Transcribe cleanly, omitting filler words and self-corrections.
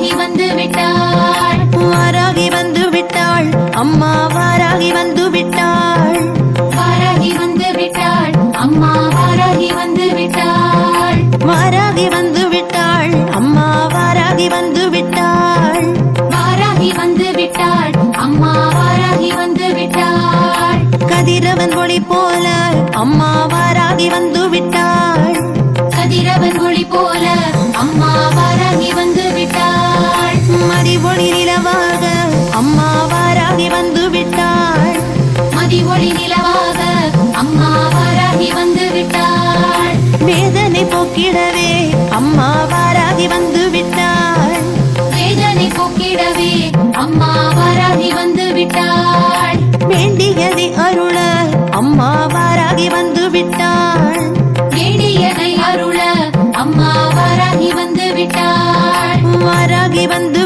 வாராகி வந்து விட்டாள். வாராகி வந்து விட்டாள். அம்மா வாராகி வந்து விட்டாள். வாராகி வந்து விட்டாள். அம்மா வாராகி வந்து விட்டாள். வாராகி வந்து விட்டாள். அம்மா வாராகி வந்து விட்டாள். வாராகி வந்து விட்டாள். அம்மா வாராகி வந்து விட்டாள். கதிரவன் ஒளி போல அம்மா வாராகி வந்து விட்டாள். கதிரவன் ஒளி போல அம்மா வாராகி வந்து விட்டாள். மதி ஒளி நிலவாக அம்மா வாராகி வந்து விட்டாள். மதி ஒளி நிலவாக அம்மா வாராகி வந்து விட்டாள். வேதனை போக்கிடவே அம்மா வாராகி வந்து விட்டாள். வேதனை போக்கிடவே அம்மா வாராகி வந்து விட்டாள். வேண்டியதை அருள அம்மா வாராகி வந்து விட்டாள். வேண்டியதை அருள அம்மா வாராகி வந்து விட்டாள். வாராகி வந்து